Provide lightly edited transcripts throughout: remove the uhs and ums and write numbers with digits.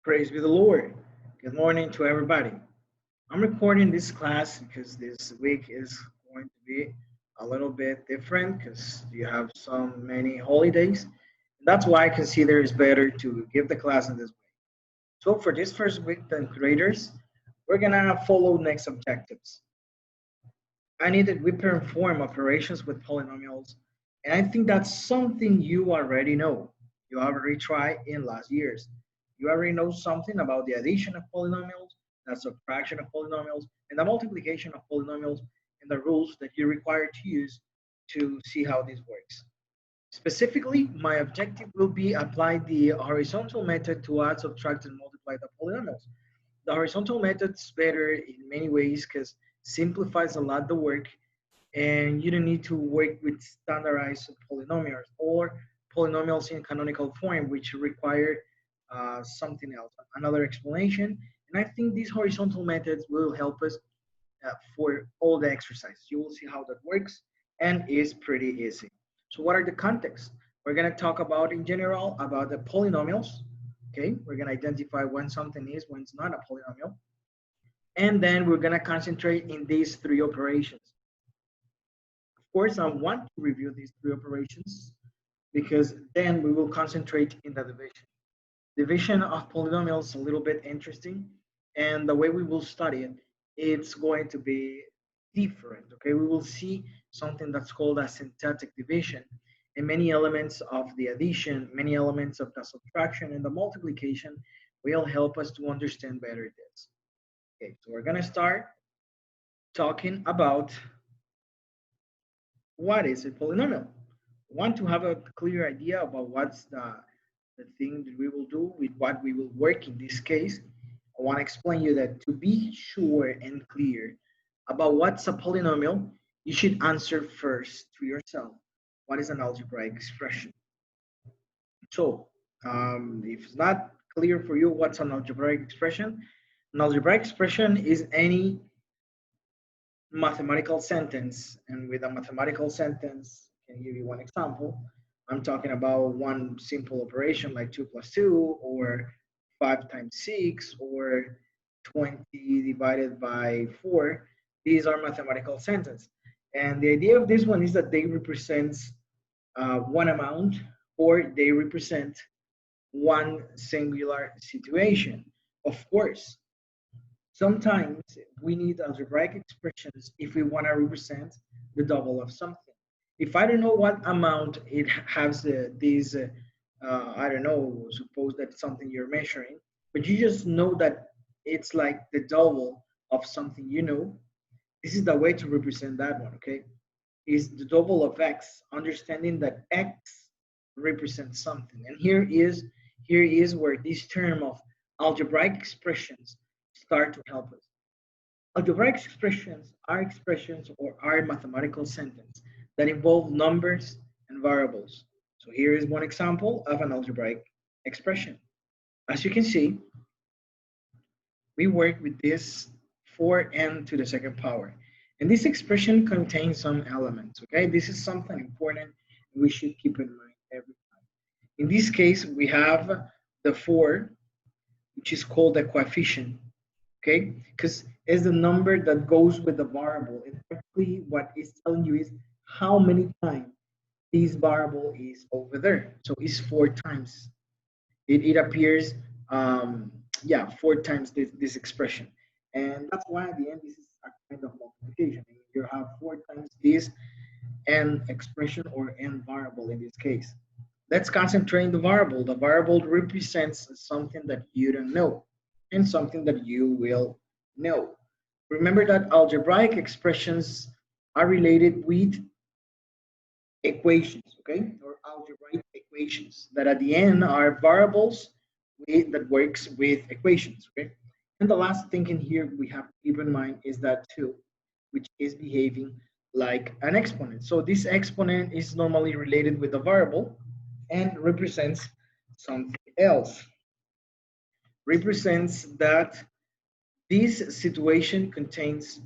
Praise be the Lord. Good morning to everybody. I'm recording this class because this week is going to be a little bit different because you have so many holidays. That's why I consider it's better to give the class in this way. So for this first week, then graders, we're gonna follow next objectives. I need that we perform operations with polynomials, and I think that's something you already know. You already tried in last years. You already know something about the addition of polynomials, the subtraction of polynomials, and the multiplication of polynomials, and the rules that you're required to use to see how this works. Specifically, my objective will be apply the horizontal method to add, subtract, and multiply the polynomials. The horizontal method is better in many ways because simplifies a lot the work and you don't need to work with standardized polynomials or polynomials in canonical form, which require something else, another explanation. And I think these horizontal methods will help us for all the exercises. You will see how that works and is pretty easy. So what are the contexts? We're going to talk about in general about the polynomials. Okay, we're going to identify when something is, when it's not a polynomial. And then we're going to concentrate in these three operations. Of course, I want to review these three operations because then we will concentrate in the division. Division of polynomials is a little bit interesting, and the way we will study it, it's going to be different. Okay, we will see something that's called a syntactic division, and many elements of the addition, many elements of the subtraction and the multiplication will help us to understand better this. Okay, so we're gonna start talking about what is a polynomial. We want to have a clear idea about what's the thing that we will do with what we will work in this case. I want to explain you that to be sure and clear about what's a polynomial, you should answer first to yourself. What is an algebraic expression? So, if it's not clear for you what's an algebraic expression, an algebraic expression is any mathematical sentence. And with a mathematical sentence, I can give you one example. I'm talking about one simple operation like 2 plus 2 or 5 times 6 or 20 divided by 4. These are mathematical sentences. And the idea of this one is that they represent one amount or they represent one singular situation. Of course, sometimes we need algebraic expressions if we want to represent the double of something. If I don't know what amount it has these, I don't know, suppose that's something you're measuring, but you just know that it's like the double of something you know, this is the way to represent that one, okay? Is the double of x, understanding that x represents something. And here is where this term of algebraic expressions start to help us. Algebraic expressions or are mathematical sentences that involve numbers and variables. So here is one example of an algebraic expression. As you can see, we work with this 4n to the second power. And this expression contains some elements, okay? This is something important we should keep in mind every time. In this case, we have the 4, which is called a coefficient, okay? Because it's the number that goes with the variable. And practically what it's telling you is how many times this variable is over there. So it's 4 times. It appears, yeah, 4 times this expression. And that's why at the end, this is a kind of multiplication. You have 4 times this n expression or n variable in this case. Let's concentrate on the variable. The variable represents something that you don't know and something that you will know. Remember that algebraic expressions are related with equations, okay, or algebraic equations that at the end are variables that works with equations, okay. And the last thing in here we have to keep in mind is that 2, which is behaving like an exponent. So this exponent is normally related with the variable and represents something else. Represents that this situation contains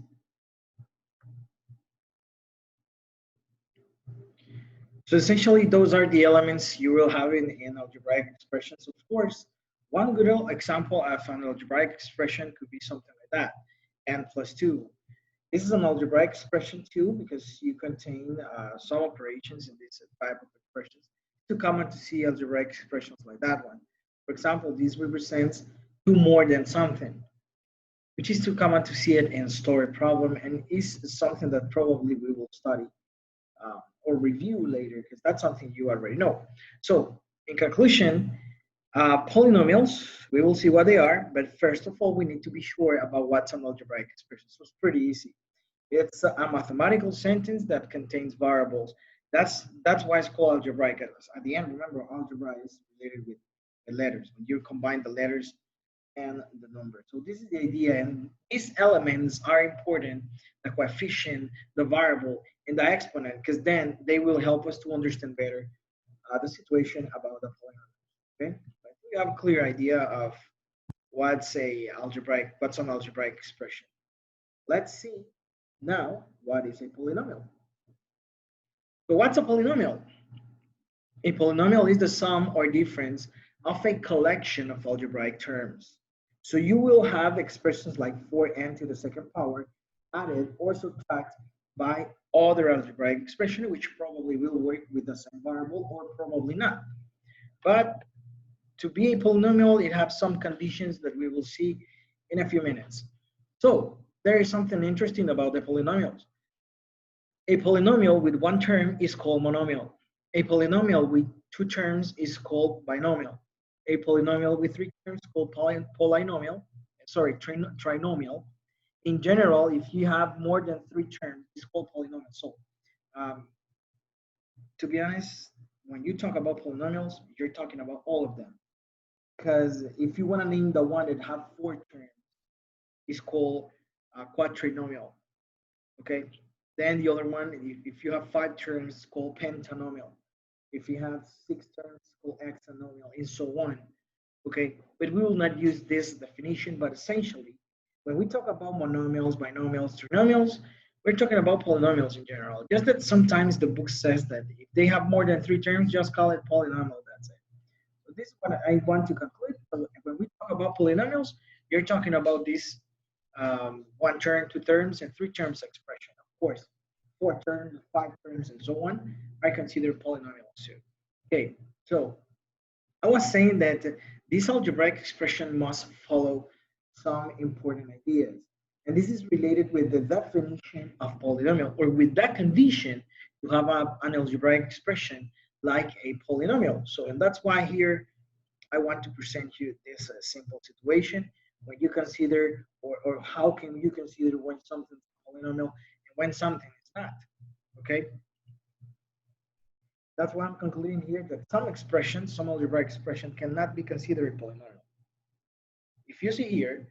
so essentially those are the elements you will have in algebraic expressions. Of course, One good example of an algebraic expression could be something like that, n plus 2. This is an algebraic expression too because you contain some operations in this type of expressions. It's too common to see algebraic expressions like that one. For example, this represents 2 more than something, which is too common to see it in story problem and is something that probably we will study or review later because that's something you already know. So in conclusion, polynomials, we will see what they are, but first of all, we need to be sure about what's an algebraic expression. So it's pretty easy. It's a mathematical sentence that contains variables. That's why it's called algebraic. At the end, remember, algebra is related with the letters. When you combine the letters and the number. So this is the idea, and these elements are important: the coefficient, the variable, and the exponent, because then they will help us to understand better the situation about the polynomial. Okay, I think you have a clear idea of what's an algebraic expression. Let's see now what is a polynomial. So what's a polynomial? A polynomial is the sum or difference of a collection of algebraic terms. So you will have expressions like 4n to the second power added or subtracted by other algebraic expression, which probably will work with the same variable or probably not. But to be a polynomial, it has some conditions that we will see in a few minutes. So there is something interesting about the polynomials. A polynomial with one term is called monomial. A polynomial with two terms is called binomial. A polynomial with three terms is called trinomial. In general, if you have more than three terms, it's called polynomial. So, to be honest, when you talk about polynomials, you're talking about all of them. Because if you want to name the one that have four terms, it's called quadrinomial. Okay. Then the other one, if you have five terms, it's called pentanomial. If you have six terms, it's called hexanomial, and so on. Okay, but we will not use this definition, but essentially, when we talk about monomials, binomials, trinomials, we're talking about polynomials in general. Just that sometimes the book says that if they have more than three terms, just call it polynomial, that's it. So this is what I want to conclude. So when we talk about polynomials, you're talking about this one term, two terms, and three terms expression. Of course, four terms, five terms, and so on, I consider polynomials too. Okay, so I was saying that this algebraic expression must follow some important ideas. And this is related with the definition of polynomial, or with that condition, you have an algebraic expression like a polynomial. So, and that's why here I want to present you this simple situation when you consider, or how can you consider when something is a polynomial and when something is not, okay? That's why I'm concluding here that some expressions, some algebraic expression cannot be considered a polynomial. If you see here,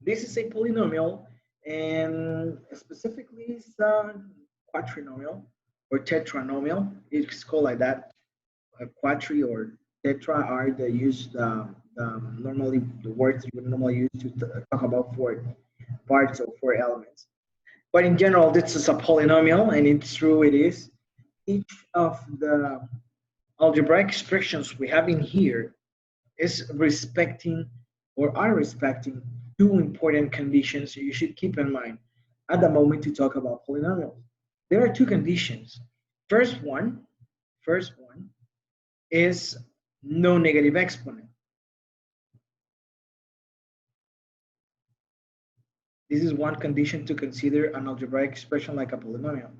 this is a polynomial, and specifically it's a quadrinomial or tetranomial. It's called like that. Quadri or tetra are the used normally the words you would normally use to talk about four parts or four elements. But in general, this is a polynomial, and it's true it is. Each of the algebraic expressions we have in here is respecting or are respecting two important conditions you should keep in mind at the moment to talk about polynomials. There are two conditions. First one is no negative exponent. This is one condition to consider an algebraic expression like a polynomial.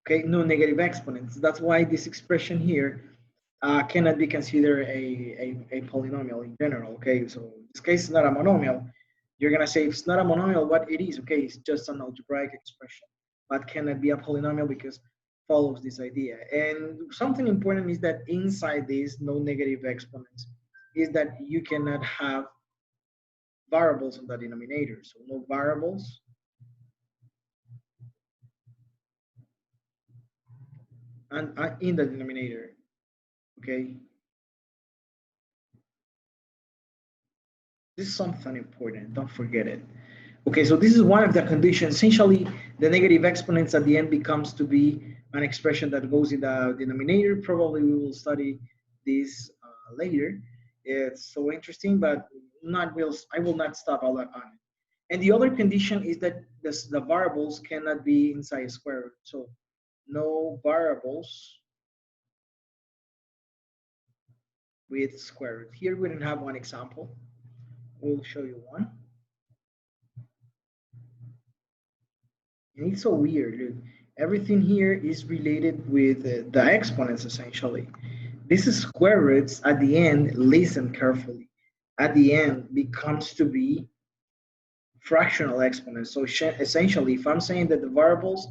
Okay, no negative exponents. That's why this expression here cannot be considered a polynomial in general. Okay, so in this case, it's not a monomial. You're gonna say if it's not a monomial, what it is? Okay, it's just an algebraic expression, but cannot be a polynomial because follows this idea. And something important is that inside this no negative exponents is that you cannot have variables in the denominator. So no variables and in the denominator. Okay. This is something important. Don't forget it. Okay, so this is one of the conditions. Essentially, the negative exponents at the end becomes to be an expression that goes in the denominator. Probably we will study this later. It's so interesting, but not will I will not stop a lot on it. And the other condition is that the variables cannot be inside square root. So no variables with square root. Here we don't have one example. We'll show you one. And it's so weird, look. Everything here is related with the exponents essentially. This is square roots at the end, listen carefully. At the end becomes to be fractional exponents. So essentially, if I'm saying that the variables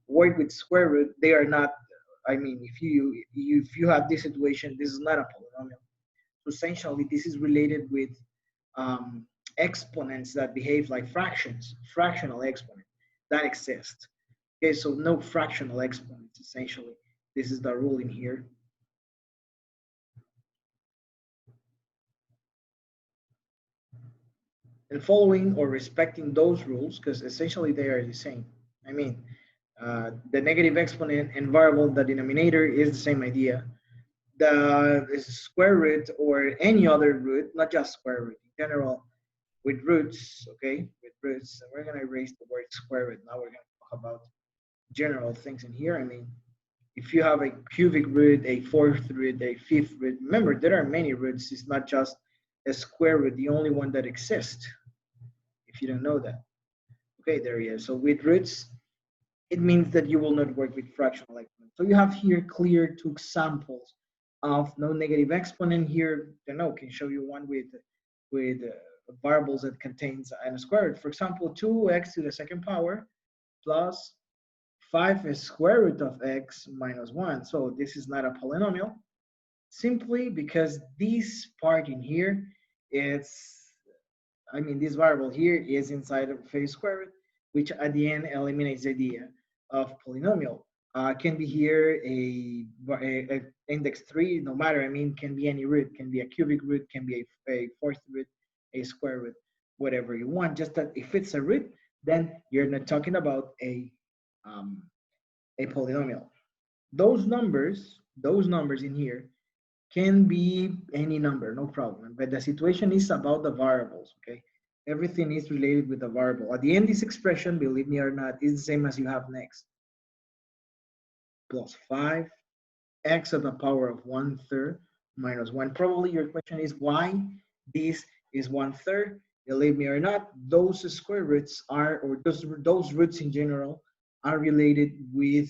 work with square root, they are not. I mean, if you have this situation, this is not a polynomial. So essentially, this is related with um, exponents that behave like fractions, fractional exponents that exist. Okay, so no fractional exponents. Essentially, this is the rule in here. And following or respecting those rules, because essentially they are the same. I mean, the negative exponent and variable, the denominator is the same idea. The square root or any other root, not just square root, in general, with roots, okay, with roots, we're going to erase the word square root. Now we're going to talk about general things in here. I mean, if you have a cubic root, a fourth root, a fifth root, remember there are many roots. It's not just a square root, the only one that exists, if you don't know that. Okay, there he is. So with roots, it means that you will not work with fractional exponents. So you have here clear two examples of no negative exponent. Here, I don't know, can show you one with variables that contains n squared. For example, 2x to the second power plus 5 square root of x minus 1. So this is not a polynomial, simply because this part in here is, I mean, this variable here is inside of a square root, which at the end eliminates the idea of polynomial. Can be here a index 3, no matter, I mean, can be any root, can be a cubic root, can be a fourth root, a square root, whatever you want. Just that if it's a root, then you're not talking about um, a polynomial. Those numbers in here can be any number, no problem. But the situation is about the variables, okay? Everything is related with the variable. At the end, this expression, believe me or not, is the same as you have next. Plus 5x to the power of 1/3 minus 1. Probably your question is why this is 1/3. Believe me or not, those square roots are, or those roots in general, are related with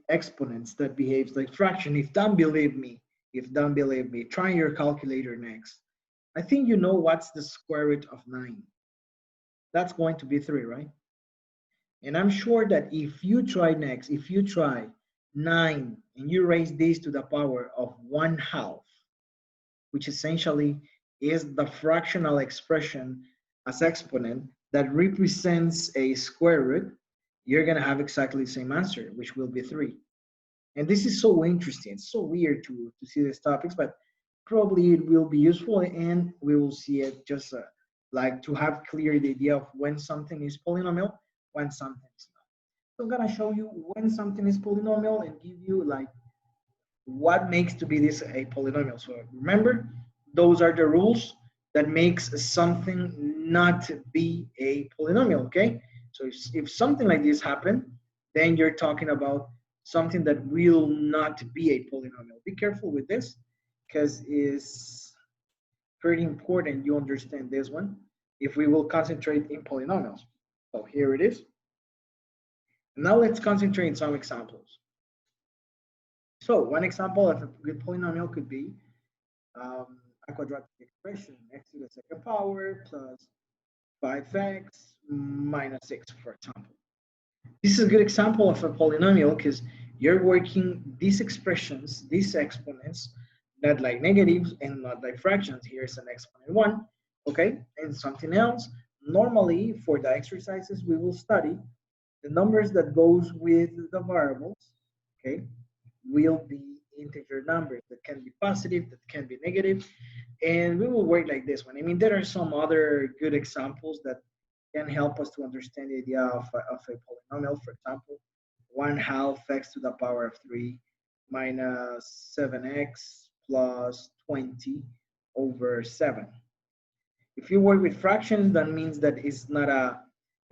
exponents that behaves like fraction. If don't believe me, try your calculator next. I think you know what's the square root of 9. That's going to be 3, right? And I'm sure that if you try next, if you try 9 and you raise this to the power of 1/2, which essentially is the fractional expression as exponent that represents a square root, you're going to have exactly the same answer, which will be 3. And this is so interesting. It's so weird to see these topics, but probably it will be useful and we will see it just like to have clear the idea of when something is polynomial, when something is not. So I'm gonna show you when something is polynomial and give you like what makes to be this a polynomial. So remember, those are the rules that makes something not be a polynomial, okay? So if something like this happen, then you're talking about something that will not be a polynomial. Be careful with this because it's pretty important you understand this one if we will concentrate in polynomials. So here it is. Now let's concentrate on some examples. So one example of a good polynomial could be a quadratic expression, x to the second power plus 5x minus 6, for example. This is a good example of a polynomial because you're working these expressions, these exponents, not like negatives and not like fractions. Here's an exponent 1, okay? And something else. Normally, for the exercises, we will study the numbers that goes with the variables, okay, will be integer numbers that can be positive, that can be negative, and we will work like this one. I mean, there are some other good examples that can help us to understand the idea of a polynomial. For example, 1/2 x to the power of 3 minus 7x plus 20 over 7. If you work with fractions, that means that it's not a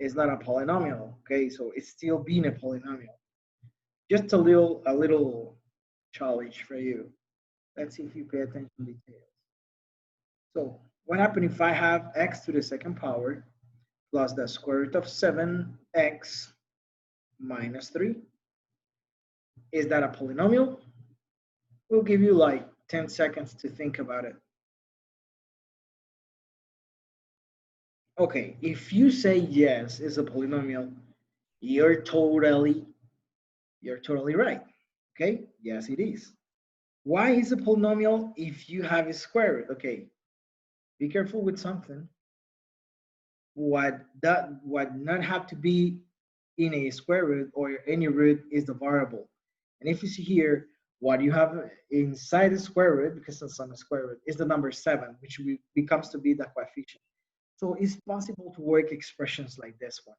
polynomial. Okay, so it's still being a polynomial. Just a little challenge for you. Let's see if you pay attention to details. So what happens if I have x to the second power plus the square root of 7x minus 3? Is that a polynomial? We'll give you like 10 seconds to think about it. Okay, if you say yes, it's a polynomial, you're totally right. Okay, yes, it is. Why is a polynomial if you have a square root? Okay, be careful with something. What not have to be in a square root or any root is the variable. And if you see here, what you have inside the square root, because it's on a square root, is the number 7, which becomes to be the coefficient. So it's possible to work expressions like this one.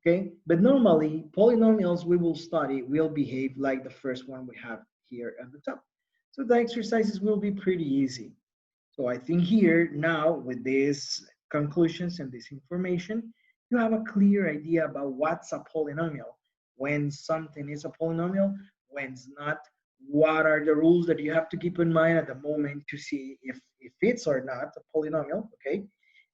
Okay, but normally polynomials we will study will behave like the first one we have here at the top. So the exercises will be pretty easy. So I think here now with these conclusions and this information, you have a clear idea about what's a polynomial, when something is a polynomial, when it's not, what are the rules that you have to keep in mind at the moment to see if it's or not a polynomial, okay?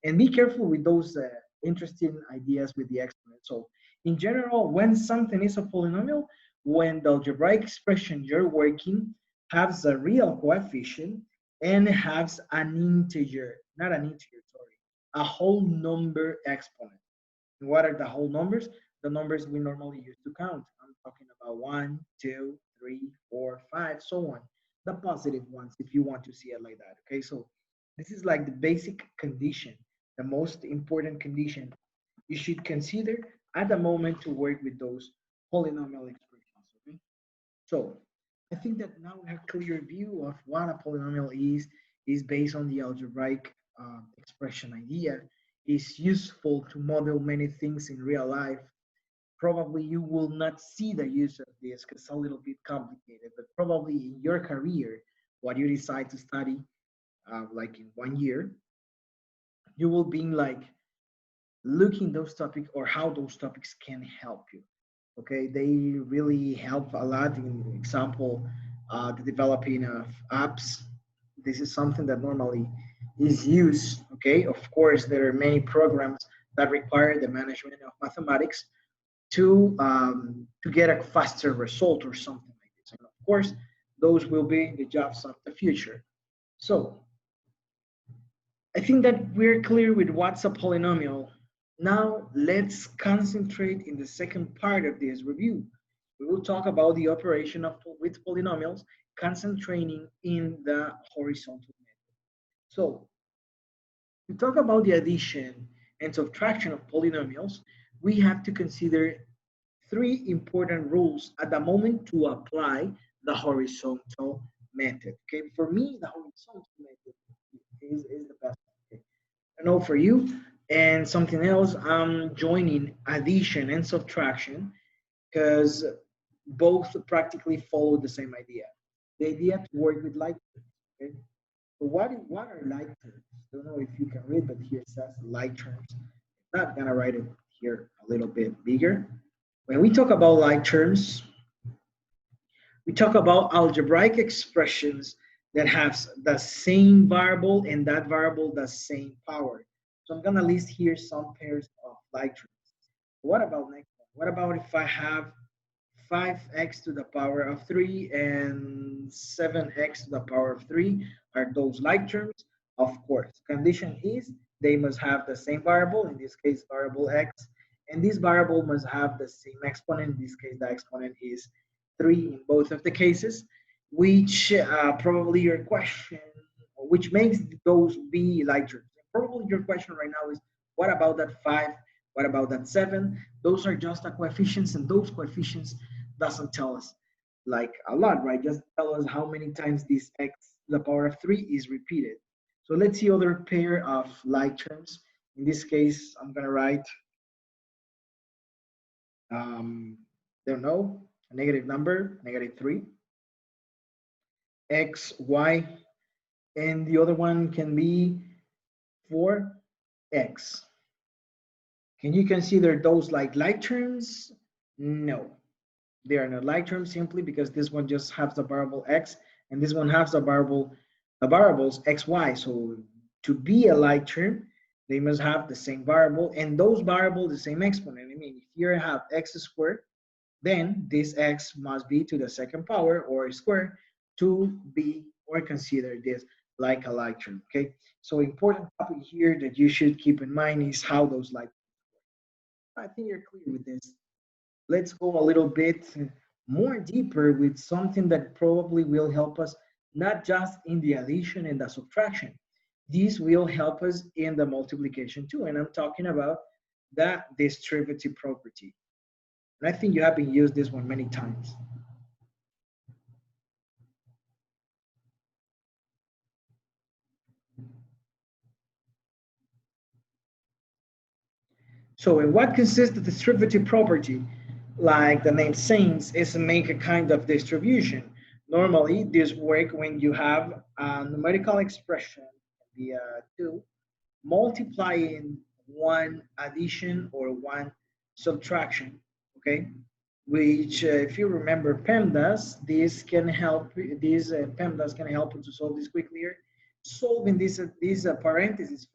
And be careful with those interesting ideas with the exponent. So in general, when something is a polynomial, when the algebraic expression you're working has a real coefficient and has an integer, not an integer, sorry, a whole number exponent. And what are the whole numbers? The numbers we normally use to count. I'm talking about 1, 2, 3, 4, 5, so on. The positive ones, if you want to see it like that. Okay, so this is like the basic condition, the most important condition you should consider at the moment to work with those polynomial expressions. Okay, so I think that now we have a clear view of what a polynomial is based on the algebraic expression idea. It's useful to model many things in real life. Probably you will not see the use of this because it's a little bit complicated, but probably in your career, what you decide to study, like in 1 year, you will be like looking those topics or how those topics can help you. Okay, they really help a lot. In example, the developing of apps. This is something that normally is used. Okay, of course there are many programs that require the management of mathematics to get a faster result or something like this, and of course those will be the jobs of the future. So I think that we're clear with what's a polynomial. Now let's concentrate in the second part of this review. We will talk about the operation of with polynomials, concentrating in the horizontal method. So to talk about the addition and subtraction of polynomials, we have to consider three important rules at the moment to apply the horizontal method. Okay, for me, the horizontal method is the best. Okay. I know for you, and something else, I'm joining addition and subtraction because both practically follow the same idea. The idea to work with like terms. Okay? So what are like terms? Don't know if you can read, but here it says like terms. I'm not gonna write it here a little bit bigger. When we talk about like terms, we talk about algebraic expressions that have the same variable and that variable the same power. So I'm gonna list here some pairs of like terms. What about next one? What about if I have 5x to the power of 3 and 7x to the power of 3? Are those like terms? Of course. Condition is they must have the same variable, in this case variable x, and this variable must have the same exponent. In this case the exponent is 3 in both of the cases, which probably your question, which makes those be like terms. Probably your question right now is, what about that 5? What about that 7? Those are just the coefficients, and those coefficients doesn't tell us like a lot, right? Just tell us how many times this x to the power of 3 is repeated. So let's see other pair of like terms. In this case, I'm gonna write, don't know, a negative number, -3. x, y, and the other one can be 4x. Can you consider those like like terms? No, they are not like terms simply because this one just has the variable x and this one has the variables x, y. So to be a like term, they must have the same variable and those variables the same exponent. I mean, if you have x squared, then this x must be to the second power or square to be or consider this like a like term. Okay, so important topic here that you should keep in mind is how those like. I think you're clear with this. Let's go a little bit more deeper with something that probably will help us not just in the addition and the subtraction. This will help us in the multiplication too. And I'm talking about the distributive property. And I think you have been used this one many times. So in what consists the distributive property? Like the name says, is to make a kind of distribution. Normally, this work when you have a numerical expression, the 2, multiplying one addition or one subtraction, okay? Which, if you remember PEMDAS, these PEMDAS can help you to solve this quickly here. Solving these parentheses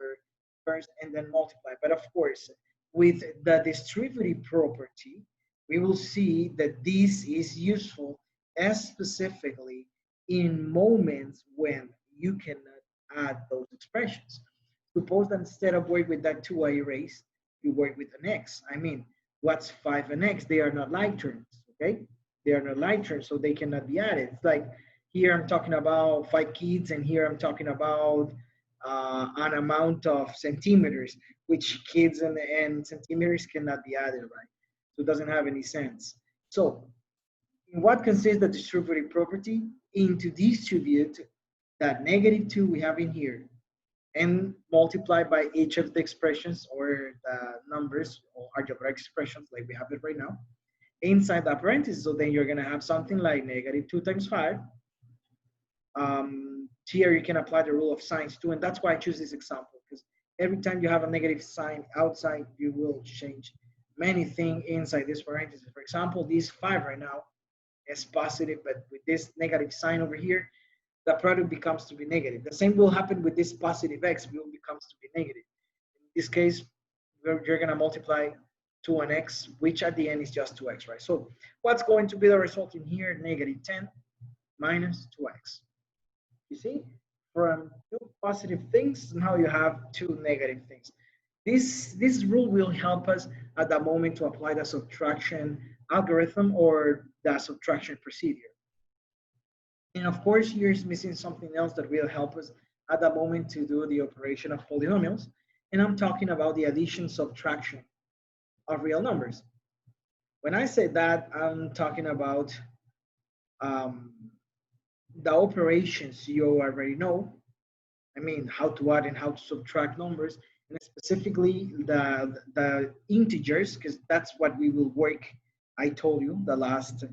first and then multiply. But of course, with the distributive property, we will see that this is useful as specifically in moments when you cannot add those expressions. Suppose that instead of work with that 2 I erase, you work with an x. I mean, what's 5 and x? They are not like terms, okay? They are not like terms, so they cannot be added. It's like here I'm talking about 5 kids, and here I'm talking about an amount of centimeters, which kids and centimeters cannot be added, right? So it doesn't have any sense. So in what consists the distributive property? In to distribute that negative 2 we have in here and multiply by each of the expressions or the numbers or algebraic expressions like we have it right now inside the parentheses. So then you're going to have something like negative 2 times 5. Here you can apply the rule of signs too, and that's why I choose this example, because every time you have a negative sign outside, you will change many things inside this parenthesis. For example, this 5 right now is positive, but with this negative sign over here, the product becomes to be negative. The same will happen with this positive x, will becomes to be negative. In this case, you're going to multiply 2 and x, which at the end is just 2x, right? So what's going to be the result in here? Negative 10 minus 2x. You see, from two positive things, now you have two negative things. This rule will help us at the moment to apply the subtraction algorithm or the subtraction procedure. And of course, here's missing something else that will help us at the moment to do the operation of polynomials. And I'm talking about the addition subtraction of real numbers. When I say that, I'm talking about um, the operations you already know. I mean, how to add and how to subtract numbers, and specifically the integers, because that's what we will work. I told you the last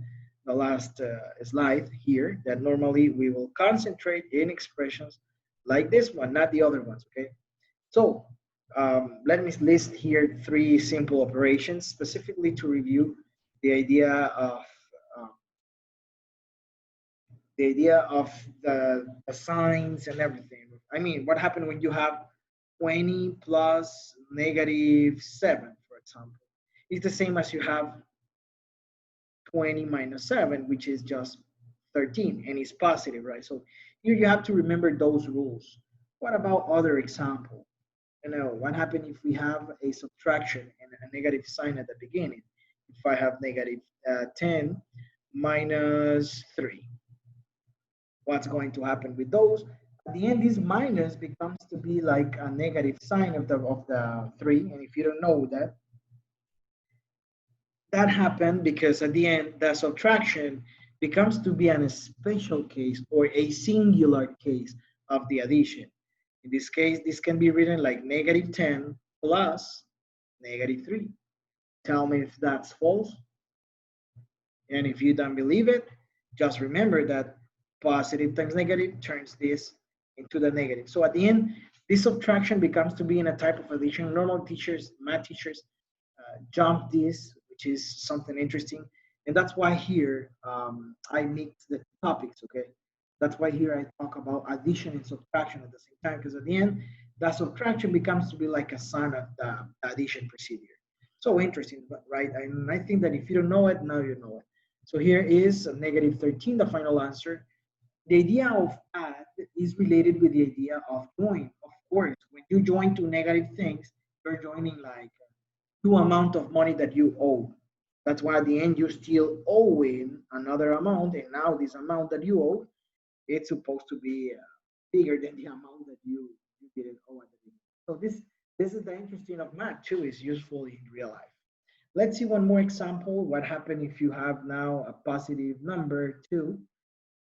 slide here that normally we will concentrate in expressions like this one, not the other ones. Okay, so let me list here three simple operations specifically to review the idea of um, the idea of the signs and everything. I mean, what happened when you have 20 plus negative 7, for example? It's the same as you have 20 minus 7, which is just 13, and it's positive, right? So here you have to remember those rules. What about other example? You know, what happened if we have a subtraction and a negative sign at the beginning? If I have negative 10 minus 3, what's going to happen with those? At the end, this minus becomes to be like a negative sign of the 3. And if you don't know that, that happened because at the end, the subtraction becomes to be a special case or a singular case of the addition. In this case, this can be written like negative 10 plus negative 3. Tell me if that's false. And if you don't believe it, just remember that positive times negative turns this into the negative. So at the end, this subtraction becomes to be in a type of addition. Normal teachers, math teachers, jump this, which is something interesting. And that's why here I mix the topics, okay? That's why here I talk about addition and subtraction at the same time, because at the end, that subtraction becomes to be like a son of the addition procedure. So interesting, right? And I think that if you don't know it, now you know it. So here is a negative 13, the final answer. The idea of add is related with the idea of join. Of course, when you join two negative things, you're joining like two amount of money that you owe. That's why at the end you still owing another amount, and now this amount that you owe, it's supposed to be bigger than the amount that you didn't owe at the beginning. So this is the interesting of math too. Is useful in real life. Let's see one more example. What happened if you have now a positive number 2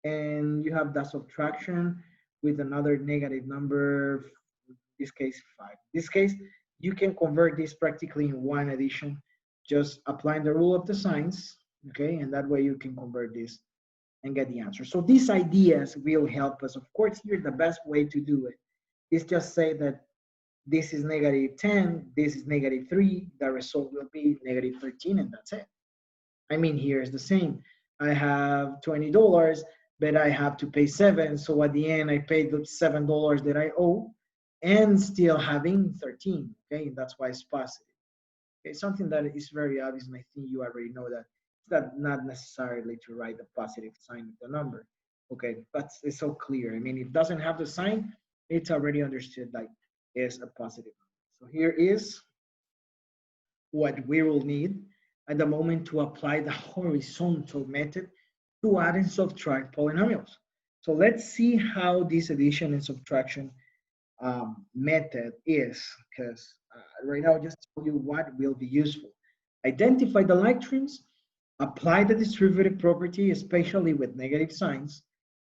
and you have that subtraction with another negative number, in this case 5. In this case, you can convert this practically in one addition, just applying the rule of the signs, okay? And that way you can convert this and get the answer. So these ideas will help us. Of course, here the best way to do it is just say that this is negative 10, this is negative 3, the result will be negative 13, and that's it. I mean, here's the same. I have $20, but I have to pay 7. So at the end, I paid the $7 that I owe and still having 13. Okay, that's why it's positive. Okay, something that is very obvious, and I think you already know that. It's not necessarily to write the positive sign of the number. Okay, but it's so clear. I mean, if it doesn't have the sign, it's already understood like it's a positive number. So here is what we will need at the moment to apply the horizontal method to add and subtract polynomials. So let's see how this addition and subtraction method is, because right now I just told you what will be useful. Identify the like terms, apply the distributive property, especially with negative signs,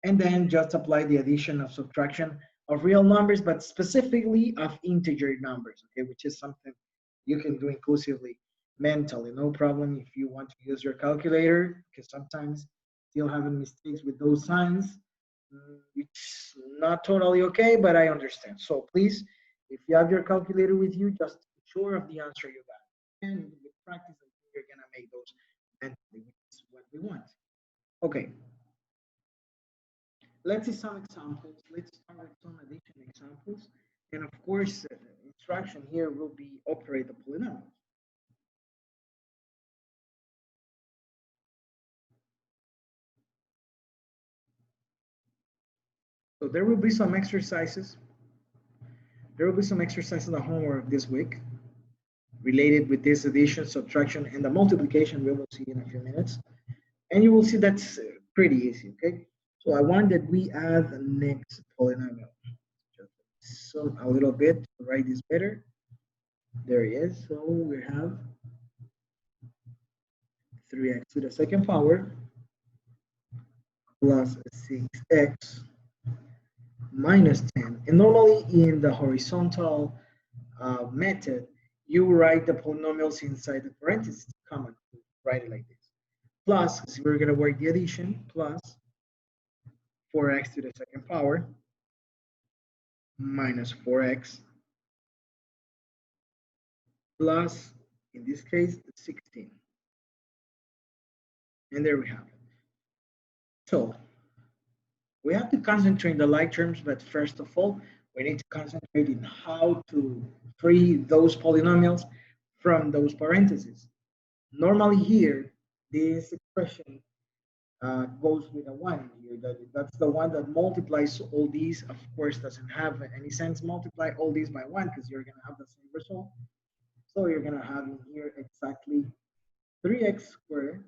and then just apply the addition of subtraction of real numbers, but specifically of integer numbers, okay, which is something you can do inclusively mentally, no problem if you want to use your calculator, because sometimes still having mistakes with those signs, it's not totally okay, but I understand. So please, if you have your calculator with you, just be sure of the answer you got. And with practice, I think you're gonna make those mentally, which is what we want. Okay, let's see some examples. Let's start with some addition examples. And of course, instruction here will be operate the polynomial. So there will be some exercises. There will be some exercises in the homework this week related with this addition, subtraction, and the multiplication we will see in a few minutes. And you will see that's pretty easy, okay? So I want that we add the next polynomial. So a little bit to write this better. There he is. So we have 3x to the second power plus 6x minus 10. And normally in the horizontal method, you write the polynomials inside the parentheses, comma, write it like this. Plus, because we're going to work the addition, plus 4x to the second power minus 4x plus, in this case, 16. And there we have it. So we have to concentrate on the like terms, but first of all, we need to concentrate in how to free those polynomials from those parentheses. Normally here, this expression goes with a 1 here. That's the one that multiplies all these. Of course, doesn't have any sense multiply all these by 1 because you're going to have the same result. So you're going to have in here exactly 3x squared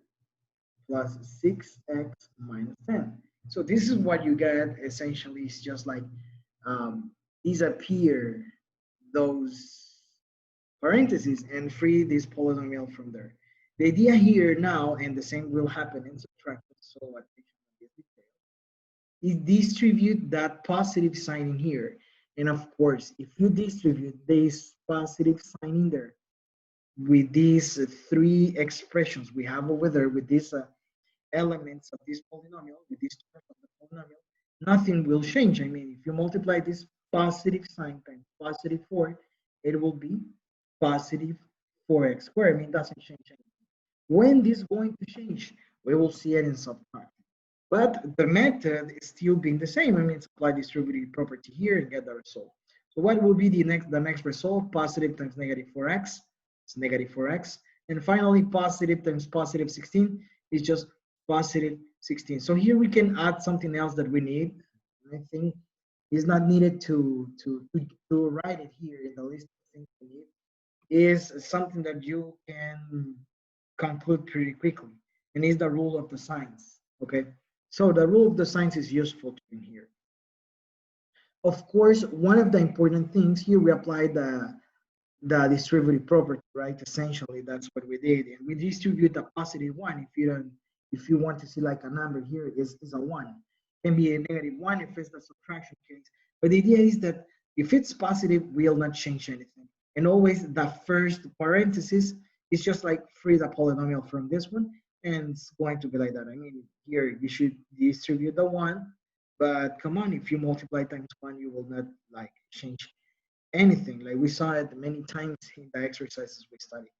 plus 6x minus 10. So this is what you get essentially. It's just like disappear those parentheses and free this polynomial from there. The idea here now, and the same will happen in subtraction, so is distribute that positive sign in here. And of course, if you distribute this positive sign in there with these three expressions we have over there with this elements of this polynomial, with these terms of the polynomial, nothing will change. I mean, if you multiply this positive sign times positive 4, it will be positive 4x squared. I mean, it doesn't change anything. When this is going to change, we will see it in subtraction. But the method is still being the same. I mean, apply distributive property here and get the result. So what will be the next result? Positive times negative 4x. It's negative 4x. And finally, positive times positive 16 is just positive 16. So here we can add something else that we need. I think it's not needed to write it here in the list of things we need. Is something that you can conclude pretty quickly, and is the rule of the sines. Okay, so the rule of the sines is useful in here. Of course, one of the important things here, we apply the distributive property, right? Essentially, that's what we did, and we distribute the positive one. If you want to see like a number here, is a one. It can be a negative one if it's the subtraction case. But the idea is that if it's positive, we'll not change anything. And always the first parenthesis is just like free the polynomial from this one, and it's going to be like that. I mean, here you should distribute the one, but come on, if you multiply times one, you will not like change anything. Like we saw it many times in the exercises we studied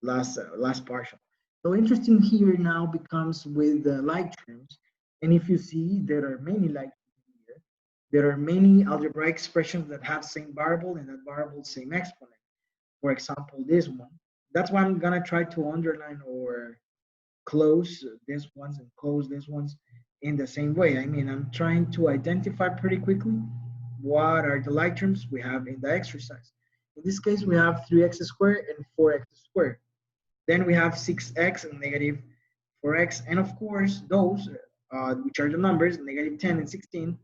last partial. So interesting here now becomes with the like terms, and if you see there are many like terms here, there are many algebraic expressions that have same variable and that variable same exponent. For example, this one. That's why I'm gonna try to underline or close these ones and close these ones in the same way. I mean, I'm trying to identify pretty quickly what are the like terms we have in the exercise. In this case, we have 3x squared and 4x squared. Then we have 6x and negative 4x. And of course, those, which are the numbers, negative 10 and 16,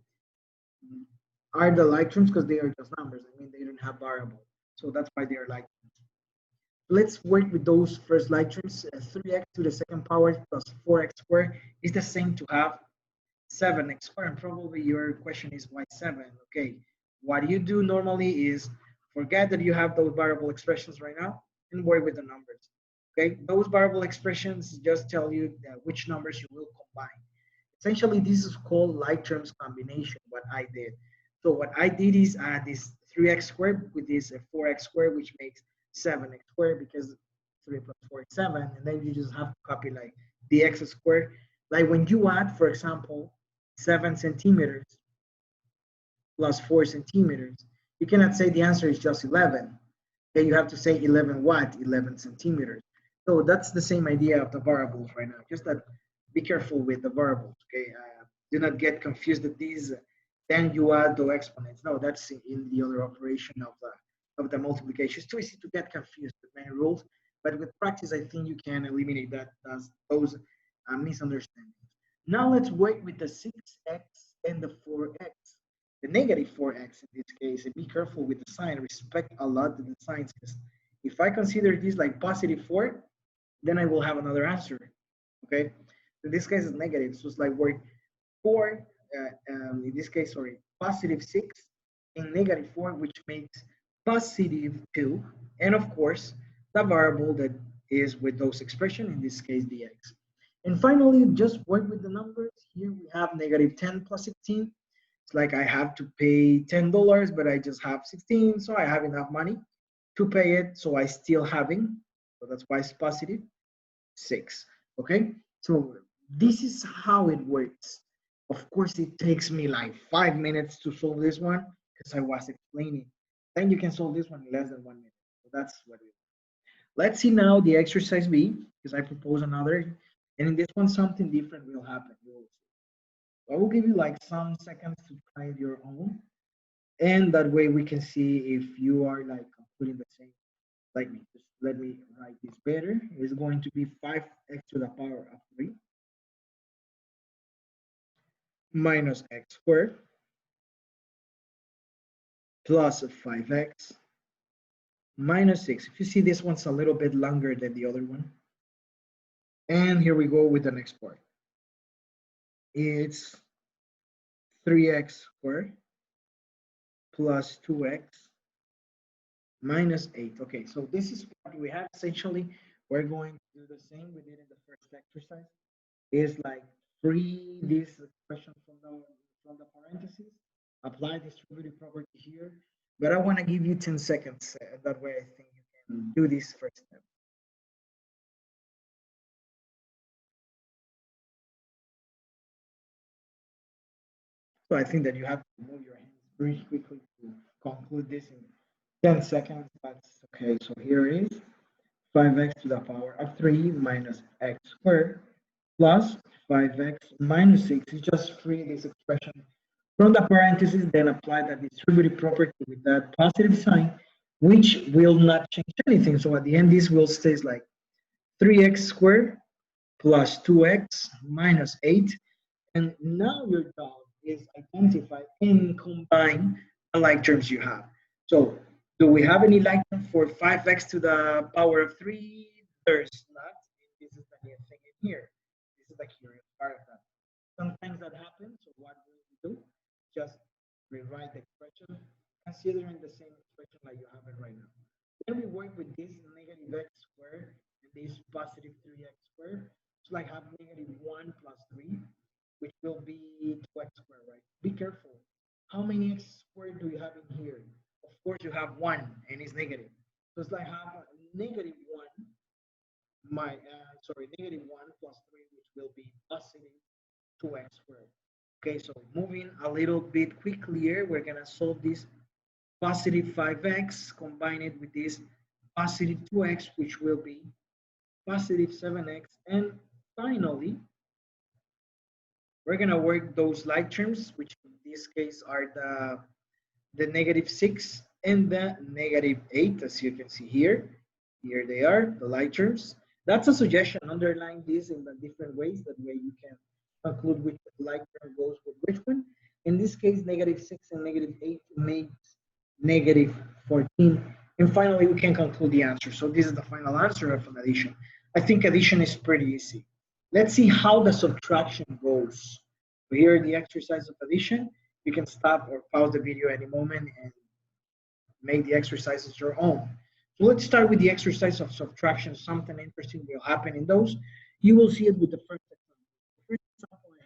are the like terms because they are just numbers. I mean, they don't have variable. So that's why they are like terms. Let's work with those first like terms. 3x to the second power plus 4x squared is the same to have 7x squared. And probably your question is why 7? Okay, what you do normally is forget that you have those variable expressions right now and work with the numbers. Okay, those variable expressions just tell you which numbers you will combine. Essentially, this is called like terms combination, what I did. So what I did is add this 3x squared with this 4x squared, which makes 7x squared, because 3 plus 4 is 7. And then you just have to copy like the x squared. Like when you add, for example, 7 centimeters plus 4 centimeters, you cannot say the answer is just 11. Okay, you have to say 11 what? 11 centimeters. So that's the same idea of the variables right now. Just that be careful with the variables, okay? Do not get confused that these, then you add the exponents. No, that's in the other operation of the multiplication. It's too easy to get confused with many rules, but with practice, I think you can eliminate those misunderstandings. Now let's work with the 6x and the 4x. The negative 4x in this case, and be careful with the sign, respect a lot the signs, because if I consider this like positive 4, then I will have another answer, okay? In this case, it's negative, so it's like we're 4, in this case, sorry, positive 6 and negative 4, which makes positive 2, and of course, the variable that is with those expression, in this case, the x. And finally, just work with the numbers. Here we have negative 10 plus 16. It's like I have to pay $10, but I just have 16, so I have enough money to pay it, so I still having, so that's why it's positive 6, okay? So this is how it works. Of course, it takes me like 5 minutes to solve this one because I was explaining. Then you can solve this one in less than 1 minute. So that's what it is. Let's see now the exercise B, because I propose another, and in this one, something different will happen. I will give you like some seconds to try it your own, and that way we can see if you are like completing the same like me. Just let me write this better. It's going to be 5x to the power of 3 minus x squared plus 5x minus 6. If you see, this one's a little bit longer than the other one. And here we go with the next part. It's 3x squared plus 2x minus 8. Okay, so this is what we have. Essentially, we're going to do the same we did in the first exercise. is like free this expression from the parentheses, apply distributive property here. But I want to give you 10 seconds. That way I think you can do this first step. So I think that you have to move your hands very quickly to conclude this in 10 seconds. That's okay. So here it is. 5x to the power of 3 minus x squared plus 5x minus 6 is just free this expression from the parentheses, then apply the distributive property with that positive sign, which will not change anything. So at the end, this will stay like 3x squared plus 2x minus 8. And now your job is identify and combine the like terms you have. So do we have any like term for 5x to the power of 3? There's not. This is the new thing in here. This is the curious part of that. Sometimes that happens. So what will we do? Just rewrite the expression, considering the same expression like you have it right now. Then we work with this negative x squared and this positive 3x squared. So like have negative 1 plus 3, which will be 2x squared, right? Be careful. How many x squared do you have in here? Of course, you have 1 and it's negative. So it's like have a negative 1, negative 1 plus 3, which will be positive 2x squared. Okay, so moving a little bit quickly here, we're going to solve this positive 5x, combine it with this positive 2x, which will be positive 7x. And finally, we're going to work those like terms, which in this case are the negative 6 and the negative 8, as you can see here. Here they are, the like terms. That's a suggestion. Underline this in the different ways. That way you can conclude which like term goes with which one. In this case, negative 6 and negative 8 makes negative 14. And finally, we can conclude the answer. So this is the final answer of an addition. I think addition is pretty easy. Let's see how the subtraction goes. So here the exercise of addition. You can stop or pause the video any moment and make the exercises your own. So let's start with the exercise of subtraction. Something interesting will happen in those. You will see it with the first example. The first example I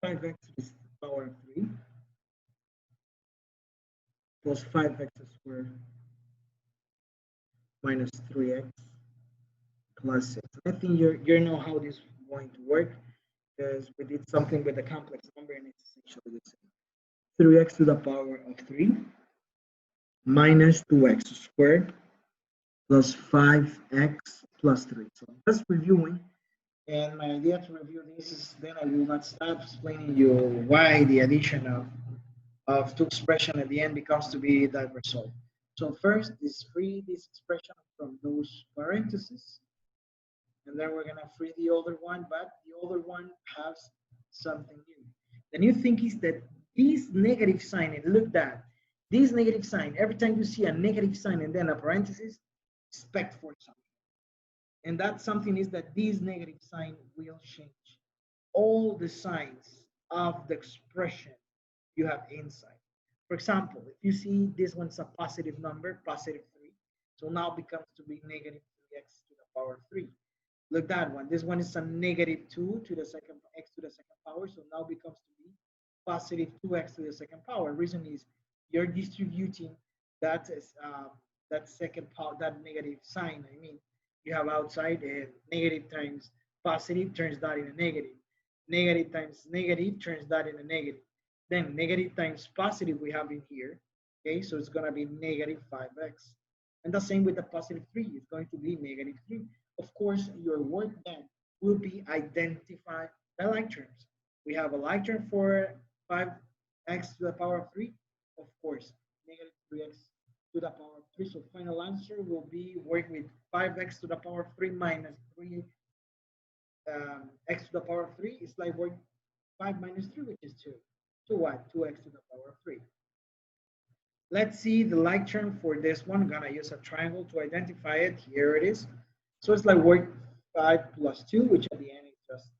have is 5x to the power of 3 plus 5x squared minus 3x plus 6. I think you know how this is going to work because we did something with a complex number and it's essentially the same. 3x to the power of 3 minus 2x squared plus 5x plus 3. So just reviewing, and my idea to review this is then I will not stop explaining you why the addition of two expression at the end becomes to be that result. So first is free this expression from those parentheses, and then we're gonna free the other one, but the other one has something new. The new thing is that this negative sign, and look that, this negative sign, every time you see a negative sign and then a parenthesis, expect for something. And that something is that this negative sign will change all the signs of the expression you have inside. For example, if you see this one's a positive number, positive 3, so now becomes to be negative 3x to the power 3. Look that one. This one is a negative 2 to the second x to the second power, so now becomes to be positive 2x to the second power. Reason is you're distributing that is that second power, that negative sign. I mean, you have outside and negative times positive turns that in a negative. Negative times negative turns that in a negative. Then negative times positive we have in here. Okay, so it's gonna be negative 5x. And the same with the positive 3, it's going to be negative 3. Of course, your work then will be identify the like terms. We have a like term for 5x to the power of 3. Of course, negative 3x to the power of 3. So final answer will be work with 5x to the power of 3 minus 3 x to the power of 3. It's like work 5 minus 3, which is 2. So what? 2x to the power of 3. Let's see the like term for this one. I'm gonna use a triangle to identify it. Here it is. So it's like work 5 plus 2, which at the end is just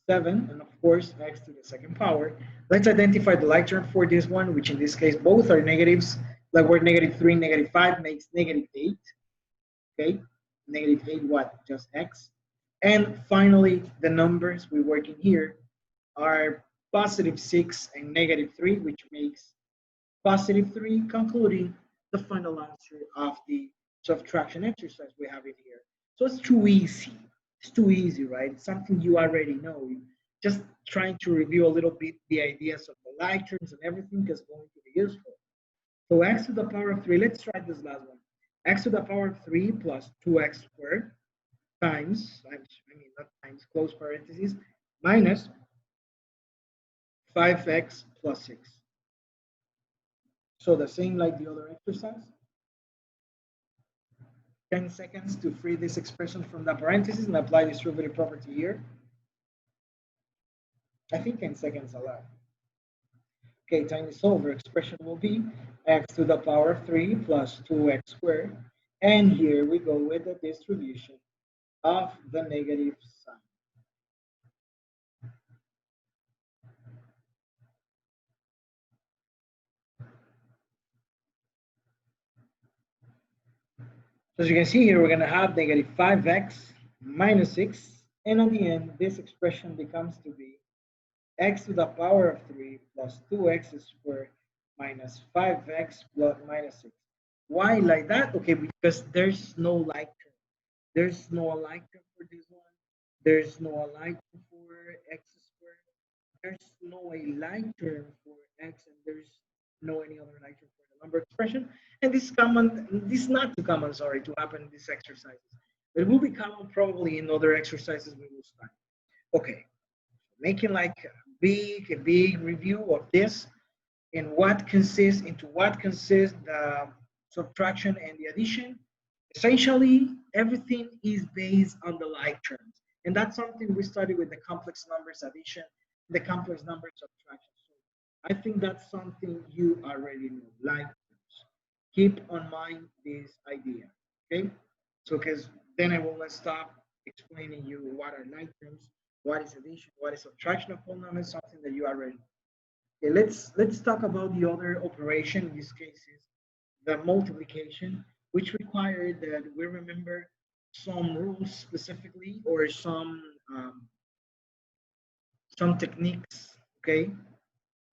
7, and of course x to the second power. Let's identify the like term for this one, which in this case both are negatives. Like work negative 3, negative 5 makes negative 8. Okay, negative 8 what? Just x. And finally, the numbers we work in here are positive 6 and negative 3, which makes positive 3, concluding the final answer of the subtraction exercise we have in here. So it's too easy. It's too easy, right? It's something you already know. Just trying to review a little bit the ideas of the like terms and everything is going to be useful. So x to the power of 3, let's try this last one. X to the power of 3 plus 2x squared times, I mean, not times, close parentheses, minus 5x plus 6. So the same like the other exercise. 10 seconds to free this expression from the parentheses and apply the distributive property here. I think 10 seconds allowed. Okay, time is over. Expression will be x to the power of 3 plus 2x squared. And here we go with the distribution of the negative sign. So as you can see here, we're going to have negative 5x minus 6. And at the end, this expression becomes to be x to the power of 3 plus 2x squared minus 5x plus minus 6. Why like that? Okay, because there's no like term. There's no like term for this one. There's no like term for x squared. There's no a like term for x, and there's no any other like term for the number expression. And this is common, this is not too common, sorry, to happen in these exercises. But it will be common probably in other exercises we will study. Okay, making like a big review of this and into what consists the subtraction and the addition. Essentially, everything is based on the like terms. And that's something we study with the complex numbers addition, the complex numbers subtraction. So I think that's something you already know, like terms. Keep on mind this idea, okay? So because then I will stop explaining you what are like terms, what is addition, what is subtraction of polynomials, something that you already know. Okay, let's talk about the other operation. In this case is the multiplication, which required that we remember some rules specifically or some techniques, okay,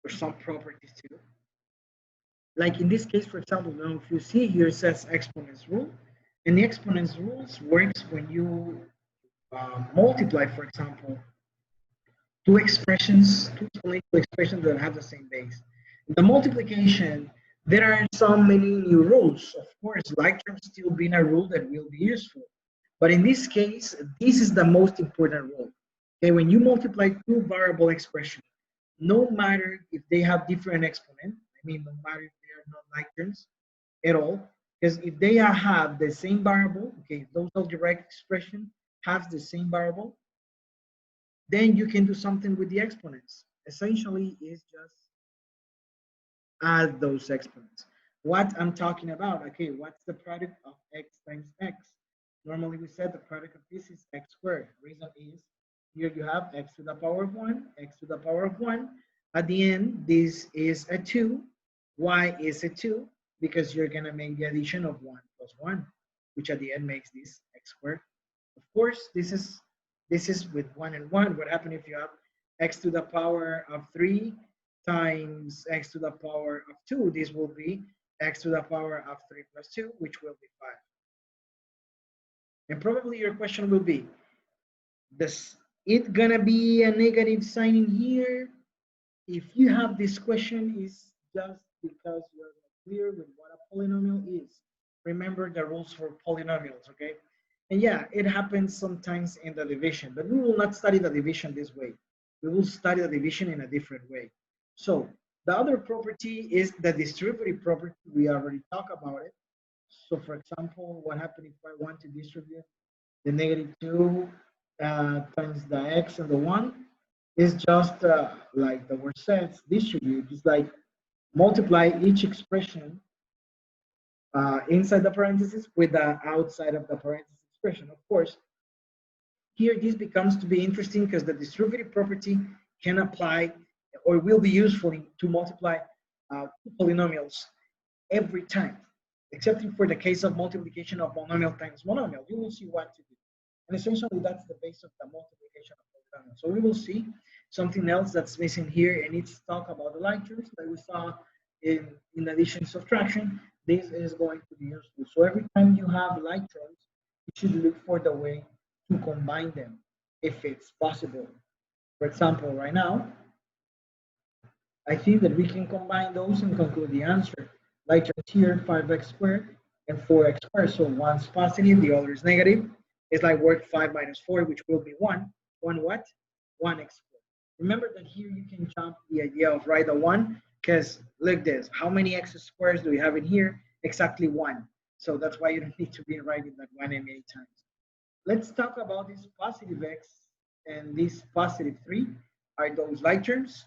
or some properties too. Like in this case, for example, now if you see here it says exponents rule, and the exponents rules works when you multiply, for example, two expressions, two equal expressions that have the same base. In the multiplication, there are so many new rules. Of course, like terms still being a rule that will be useful. But in this case, this is the most important rule. Okay, when you multiply two variable expressions, no matter if they have different exponent, I mean, no matter if they are not like terms at all, because if they have the same variable, okay, those algebraic expression have the same variable, then you can do something with the exponents. Essentially, is just add those exponents. What I'm talking about, okay, what's the product of x times x? Normally we said the product of this is x squared. Reason is here you have x to the power of 1, x to the power of 1. At the end, this is a 2. Why is it 2? Because you're going to make the addition of 1 plus 1, which at the end makes this x squared. Of course, this is with 1 and 1. What happens if you have x to the power of 3 times x to the power of 2? This will be x to the power of 3 plus 2, which will be 5. And probably your question will be, does it gonna be a negative sign in here? If you have this question, it's just because you're not clear with what a polynomial is. Remember the rules for polynomials, okay? And yeah, it happens sometimes in the division, but we will not study the division this way. We will study the division in a different way. So the other property is the distributive property. We already talked about it. So for example, what happens if I want to distribute the negative 2 times the x and the 1? Is just like the word says, distribute. It's like multiply each expression inside the parentheses with the outside of the parentheses expression. Of course, here this becomes to be interesting because the distributive property can apply or will be useful to multiply polynomials every time, except for the case of multiplication of monomial times monomial. You will see what to do. And essentially, that's the base of the multiplication of polynomials. So we will see something else that's missing here, and it's talk about the like terms that we saw in addition subtraction. This is going to be useful. So every time you have like terms, you should look for the way to combine them if it's possible. For example, right now, I think that we can combine those and conclude the answer. Like just here, 5x squared and 4x squared. So one's positive, the other is negative. It's like work 5 minus 4, which will be 1. 1 what? 1x squared. Remember that here you can jump the idea of write a 1, because look this. How many x squares do we have in here? Exactly 1. So that's why you don't need to be writing that 1 many times. Let's talk about this positive x and this positive 3. Are those like terms?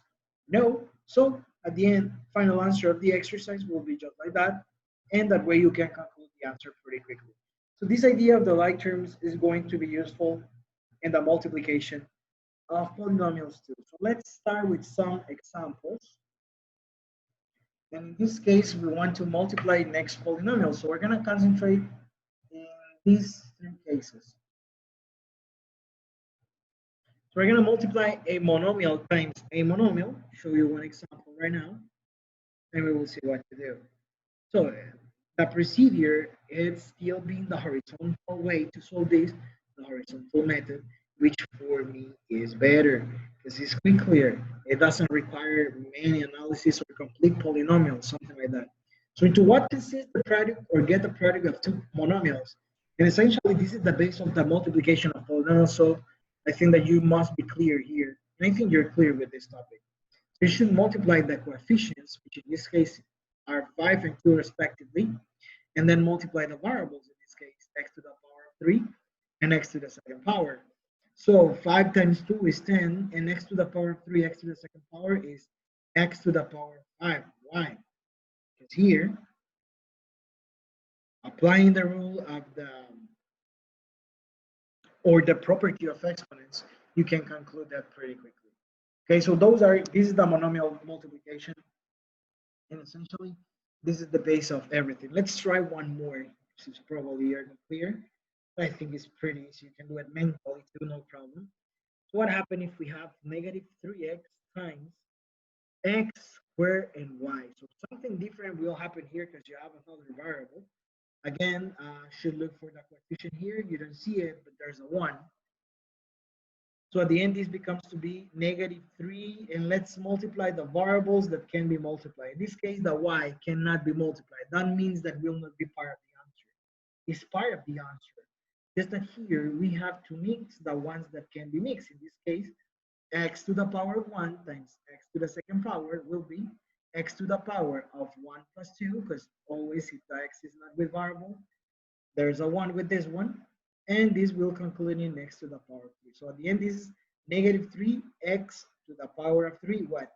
No. So at the end, final answer of the exercise will be just like that. And that way you can conclude the answer pretty quickly. So this idea of the like terms is going to be useful in the multiplication of polynomials too. So let's start with some examples. And in this case, we want to multiply next polynomial. So we're going to concentrate in these three cases. So we're going to multiply a monomial times a monomial. Show you one example right now, and we will see what to do. So the procedure is still being the horizontal way to solve this, the horizontal method, which for me is better because it's quicker. It doesn't require many analysis or complete polynomials, something like that. So into what consists the product or get the product of two monomials? And essentially this is the base of the multiplication of polynomials. So I think that you must be clear here. And I think you're clear with this topic. You should multiply the coefficients, which in this case are 5 and 2 respectively, and then multiply the variables, in this case, x to the power of 3 and x to the second power. So 5 times 2 is 10, and x to the power of 3, x to the second power is x to the power of 5. Why? Because here, applying the rule of the property of exponents, you can conclude that pretty quickly. Okay, so this is the monomial multiplication. And essentially, this is the base of everything. Let's try one more, which is probably clear. I think it's pretty easy. You can do it mentally too, no problem. So what happens if we have negative 3x times x squared and y? So something different will happen here because you have another variable. Again, should look for the coefficient here. You don't see it, but there's a 1. So at the end, this becomes to be negative 3, and let's multiply the variables that can be multiplied. In this case, the y cannot be multiplied. That means that will not be part of the answer. It's part of the answer. Just that here, we have to mix the ones that can be mixed. In this case, x to the power of 1 times x to the second power will be x to the power of 1 plus 2, because always if the x is not with variable, there's a 1 with this one, and this will conclude in x to the power of 3. So at the end, this is negative 3x to the power of 3, what?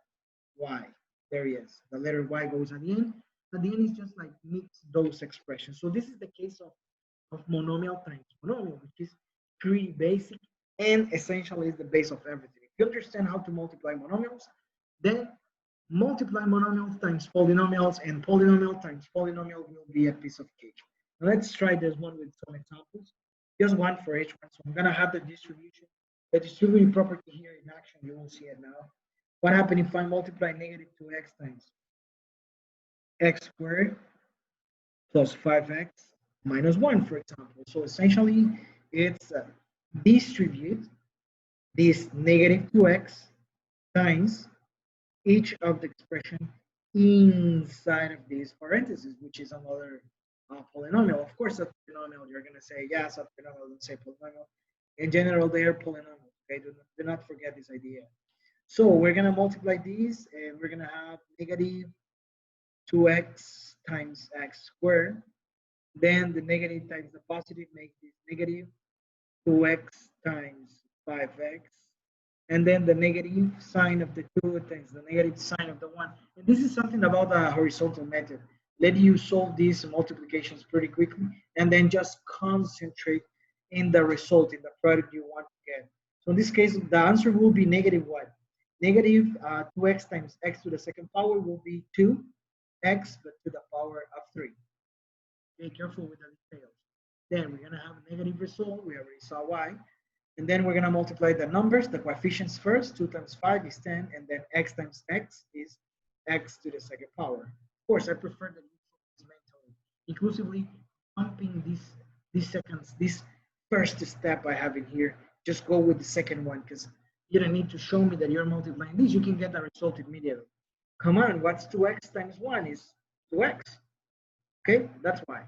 Y. There he is. The letter y goes at the end. At the end is just like mix those expressions. So this is the case of monomial times monomial, which is pretty basic and essentially is the base of everything. If you understand how to multiply monomials, then multiply monomials times polynomials, and polynomial times polynomial will be a piece of cake. Let's try this one with some examples. Just one for each one. So I'm gonna have the distributive property here in action. You will see it now. What happens if I multiply negative 2x times x squared plus 5x minus 1, for example? So essentially, it's distribute this negative 2x times each of the expression inside of these parentheses, which is another polynomial. Of course, a polynomial, you're going to say, yes, a polynomial, don't say polynomial. In general, they are polynomials. Okay, do not forget this idea. So we're going to multiply these, and we're going to have negative 2x times x squared. Then the negative times the positive make this negative 2x times 5x, and then the negative sign of the 2 times the negative sign of the 1. And this is something about the horizontal method. Let you solve these multiplications pretty quickly, and then just concentrate in the result, in the product you want to get. So in this case, the answer will be negative what? Negative 2x times x to the second power will be 2x, but to the power of 3. Be careful with the details. Then we're going to have a negative result. We already saw why. And then we're going to multiply the numbers, the coefficients first. 2 times 5 is 10. And then x times x is x to the second power. Of course, I prefer that you focus mentally, inclusively pumping these seconds, this first step I have in here. Just go with the second one because you don't need to show me that you're multiplying this. You can get the result immediately. Come on, what's 2x times 1 is 2x. Okay, that's why.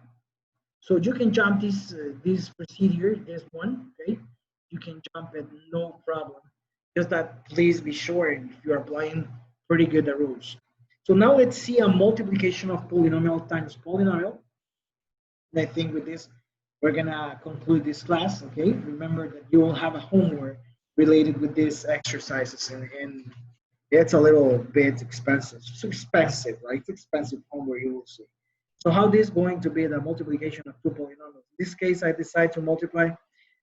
So you can jump this procedure, this one, okay? You can jump it, no problem. Just that please be sure if you're applying pretty good the rules. So now let's see a multiplication of polynomial times polynomial. And I think with this, we're gonna conclude this class, okay? Remember that you will have a homework related with these exercises and it's a little bit expensive. It's expensive, right? It's expensive homework, you will see. So how this is going to be the multiplication of two polynomials? In this case, I decide to multiply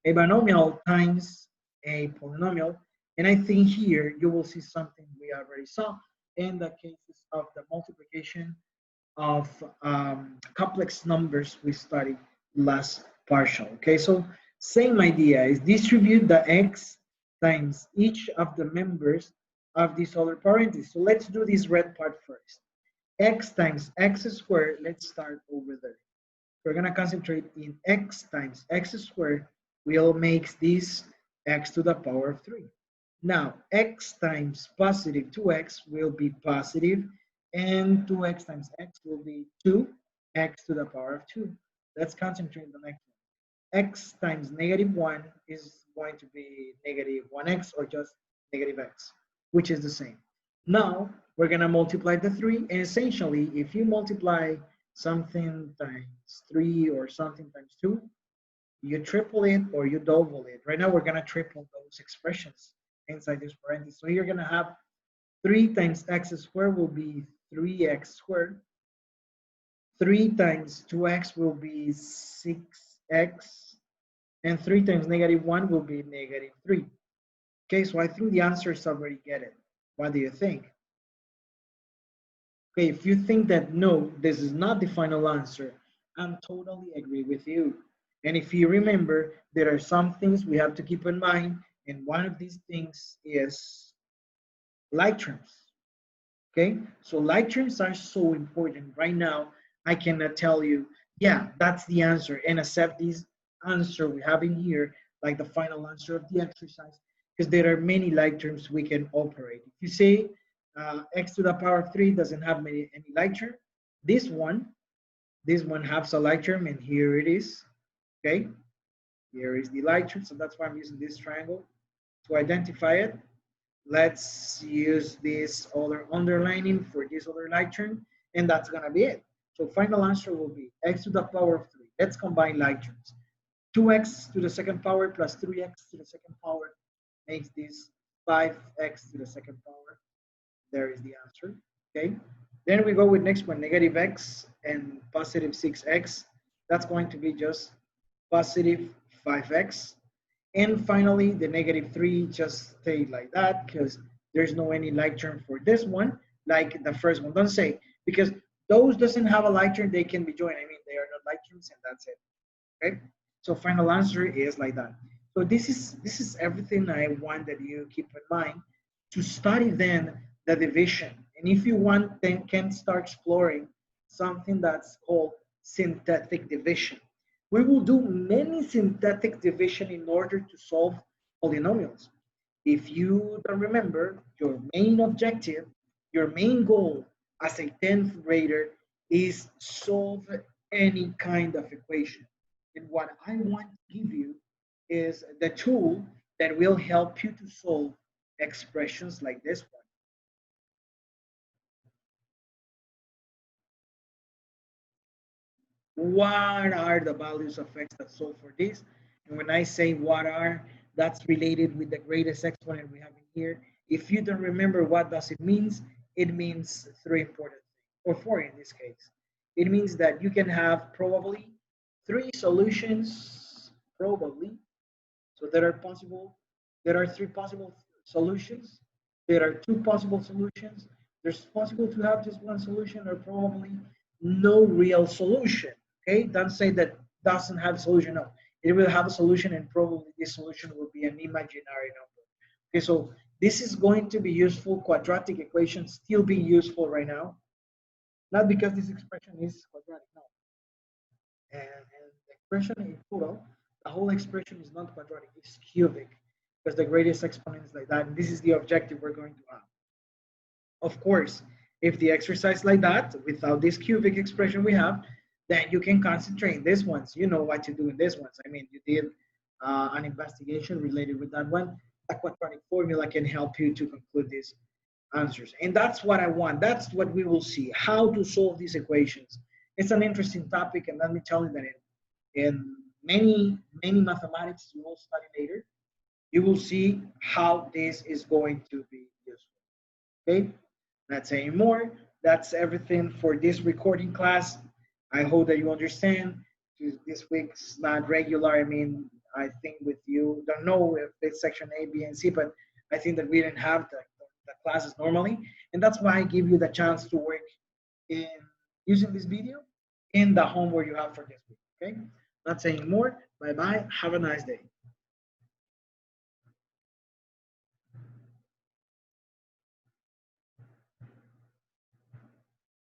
a binomial times a polynomial. And I think here you will see something we already saw in the cases of the multiplication of complex numbers we studied last partial. Okay, so same idea is distribute the x times each of the members of this other parenthesis. So let's do this red part first. X times x squared, let's start over there. We're gonna concentrate in x times x squared will make this x to the power of 3. Now, x times positive 2x will be positive, and 2x times x will be 2x to the power of 2. Let's concentrate on the next one. X times negative 1 is going to be negative 1x or just negative x, which is the same. Now, we're going to multiply the 3, and essentially, if you multiply something times 3 or something times 2, you triple it or you double it. Right now, we're going to triple those expressions inside this parenthesis. So you're going to have 3 times x squared will be 3x squared. 3 times 2x will be 6x. And 3 times negative 1 will be negative 3. Okay, so I threw the answers already get it. What do you think? Okay, if you think that no, this is not the final answer, I'm totally agree with you. And if you remember, there are some things we have to keep in mind, and one of these things is like terms. Okay, so like terms are so important. Right now, I cannot tell you, yeah, that's the answer, and accept this answer we have in here, like the final answer of the exercise, because there are many like terms we can operate. If you say x to the power of 3 doesn't have any like term, this one has a like term, and here it is. Okay, here is the like term, so that's why I'm using this triangle to identify it. Let's use this other underlining for this other like term, and that's gonna be it. So final answer will be x to the power of 3. Let's combine like terms. 2x to the second power plus 3x to the second power makes this 5x to the second power. There is the answer, okay? Then we go with next one, negative x and positive 6x. That's going to be just positive 5x. And finally, the negative 3 just stay like that because there's no any like term for this one, like the first one. Don't say, because those doesn't have a like term, they can be joined. I mean, they are not like terms, and that's it. Okay? So final answer is like that. So this is everything I want that you keep in mind to study then the division. And if you want, then can start exploring something that's called synthetic division. We will do many synthetic division in order to solve polynomials. If you don't remember, your main objective, your main goal as a 10th grader is solve any kind of equation. And what I want to give you is the tool that will help you to solve expressions like this one. What are the values of x that solve for this? And when I say what are, that's related with the greatest exponent we have in here. If you don't remember what does it means 3 important things, or 4 in this case. It means that you can have probably 3 solutions, probably. So there are 3 possible solutions. There are 2 possible solutions. There's possible to have just one solution or probably no real solution. Okay, don't say that doesn't have a solution. No, it will have a solution, and probably this solution will be an imaginary number. Okay, so this is going to be useful. Quadratic equations still being useful right now, not because this expression is quadratic, no. And the expression in total, the whole expression is not quadratic, it's cubic, because the greatest exponent is like that, and this is the objective we're going to have. Of course, if the exercise like that, without this cubic expression we have, then you can concentrate in this ones. You know what to do in this ones. I mean, you did an investigation related with that one. A quadratic formula can help you to conclude these answers. And that's what I want. That's what we will see, how to solve these equations. It's an interesting topic, and let me tell you that in many mathematics you will study later, you will see how this is going to be useful. Okay, not saying more. That's everything for this recording class. I hope that you understand. This week's not regular. I mean, I think with you, don't know if it's section A, B, and C, but I think that we didn't have the classes normally. And that's why I give you the chance to work in using this video in the homework you have for this week. Okay, not saying more. Bye bye. Have a nice day.